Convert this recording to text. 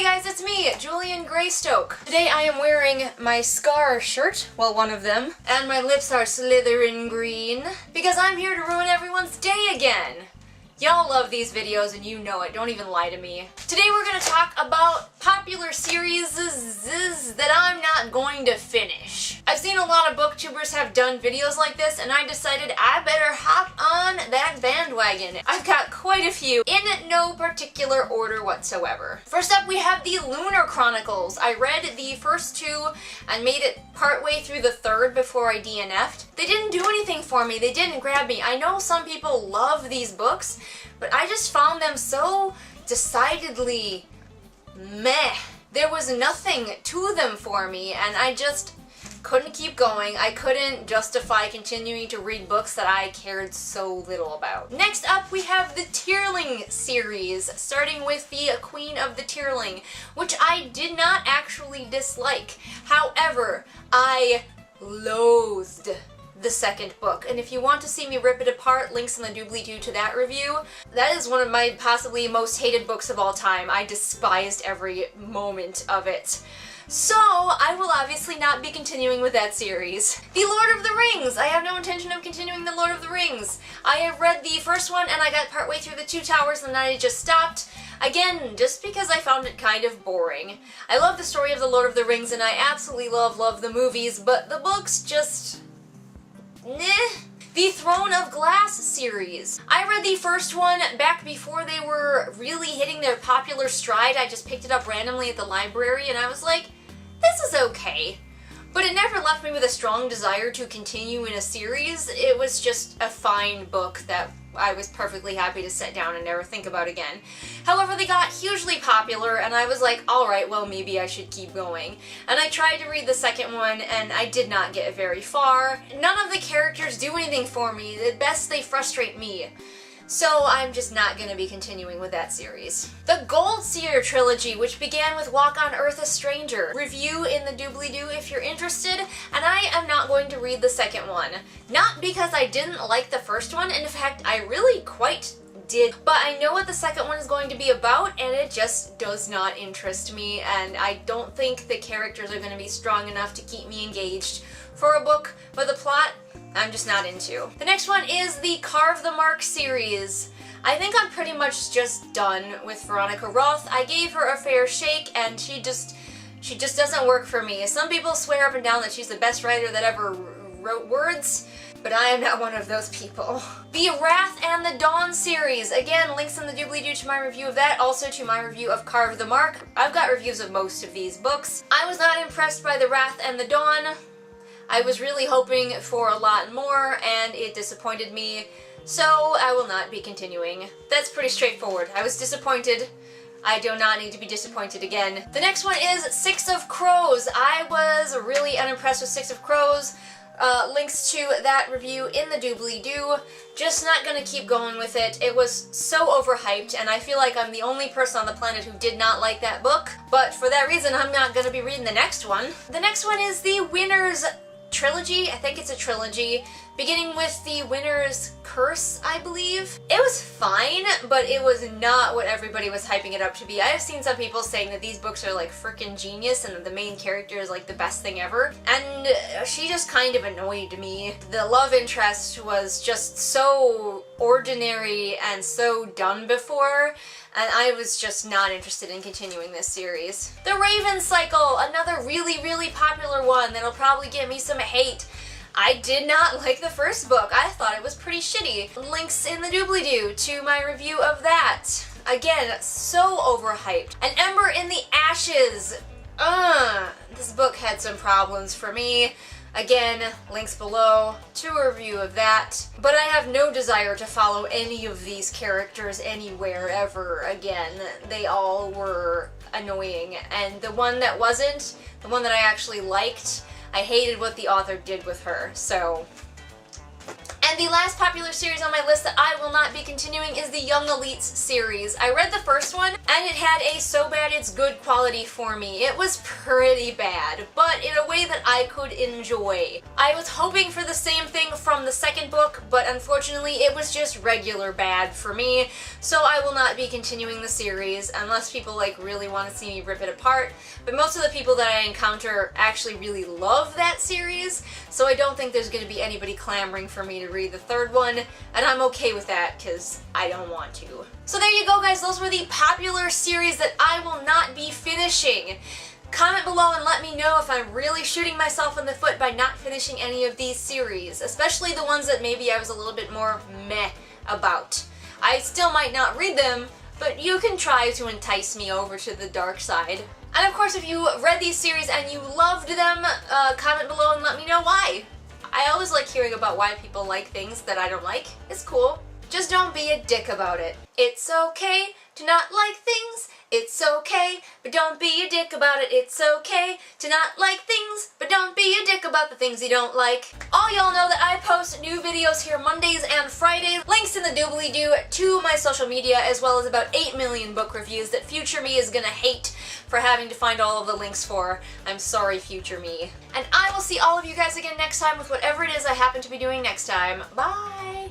Hey guys, it's me, Julian Greystoke. Today I am wearing my Scar shirt, well one of them, and my lips are Slytherin green, because I'm here to ruin everyone's day again. Y'all love these videos and you know it, don't even lie to me. Today we're going to talk about popular series that I'm not going to finish. I've seen a lot of booktubers have done videos like this and I decided I better hop on that bandwagon. I've got quite a few in no particular order whatsoever. First up we have the Lunar Chronicles. I read the first two and made it partway through the third before I DNF'd. They didn't do anything for me, they didn't grab me. I know some people love these books, but I just found them so decidedly meh. There was nothing to them for me and I just couldn't keep going. I couldn't justify continuing to read books that I cared so little about. Next up we have the Tearling Series, starting with the Queen of the Tearling, which I did not actually dislike. However, I loathed the second book, and if you want to see me rip it apart, links in the doobly-doo to that review. That is one of my possibly most hated books of all time. I despised every moment of it. So, I will obviously not be continuing with that series. The Lord of the Rings! I have no intention of continuing the Lord of the Rings. I have read the first one and I got partway through the Two Towers and then I just stopped. Again, just because I found it kind of boring. I love the story of the Lord of the Rings and I absolutely love the movies, but the books just... Nah. The Throne of Glass series. I read the first one back before they were really hitting their popular stride. I just picked it up randomly at the library and I was like, this is okay. But it never left me with a strong desire to continue in a series. It was just a fine book that I was perfectly happy to sit down and never think about again. However, they got hugely popular and I was like, alright, well maybe I should keep going. And I tried to read the second one and I did not get very far. None of the characters do anything for me. At best, they frustrate me. So I'm just not going to be continuing with that series. The Goldseeker Trilogy, which began with Walk on Earth a Stranger. Review in the doobly-doo if you're interested, and I am not going to read the second one. Not because I didn't like the first one, in fact I really quite did, but I know what the second one is going to be about and it just does not interest me, and I don't think the characters are going to be strong enough to keep me engaged for a book, but the plot I'm just not into. The next one is the Carve the Mark series. I think I'm pretty much just done with Veronica Roth. I gave her a fair shake and she just doesn't work for me. Some people swear up and down that she's the best writer that ever wrote words, but I am not one of those people. The Wrath and the Dawn series. Again, links in the doobly-doo to my review of that, also to my review of Carve the Mark. I've got reviews of most of these books. I was not impressed by the Wrath and the Dawn. I was really hoping for a lot more and it disappointed me, so I will not be continuing. That's pretty straightforward. I was disappointed. I do not need to be disappointed again. The next one is Six of Crows. I was really unimpressed with Six of Crows. Links to that review in the doobly-doo. Just not gonna keep going with it. It was so overhyped and I feel like I'm the only person on the planet who did not like that book, but for that reason I'm not gonna be reading the next one. The next one is the Winner's Trilogy. I think it's a trilogy, beginning with the Winner's Curse, I believe. It was fine, but it was not what everybody was hyping it up to be. I have seen some people saying that these books are like freaking genius and that the main character is like the best thing ever, and she just kind of annoyed me. The love interest was just so ordinary and so done before, and I was just not interested in continuing this series. The Raven Cycle, another really popular one that'll probably get me some hate. I did not like the first book. I thought it was pretty shitty. Links in the doobly-doo to my review of that. Again, so overhyped. An Ember in the Ashes. This book had some problems for me. Again, links below to a review of that. But I have no desire to follow any of these characters anywhere ever again. They all were annoying. And the one that wasn't, the one that I actually liked, I hated what the author did with her, so. And the last popular series on my list that I will not be continuing is the Young Elites series. I read the first one, and it had a so bad it's good quality for me. It was pretty bad, but in a way that I could enjoy. I was hoping for the same thing from the second book, but unfortunately it was just regular bad for me, so I will not be continuing the series unless people like really want to see me rip it apart. But most of the people that I encounter actually really love that series, so I don't think there's going to be anybody clamoring for me to read the third one, and I'm okay with that because I don't want to. So there you go, guys. Those were the popular series that I will not be finishing. Comment below and let me know if I'm really shooting myself in the foot by not finishing any of these series, especially the ones that maybe I was a little bit more meh about. I still might not read them, but you can try to entice me over to the dark side. And of course, if you read these series and you loved them, comment below and let me know why. I always like hearing about why people like things that I don't like. It's cool. Just don't be a dick about it. It's okay to not like things. It's okay, but don't be a dick about it. It's okay to not like things, but don't be a dick about the things you don't like. All y'all know that I post new videos here Mondays and Fridays. Links in the doobly-doo to my social media, as well as about 8 million book reviews that future me is gonna hate for having to find all of the links for. I'm sorry, future me. And I will see all of you guys again next time with whatever it is I happen to be doing next time. Bye!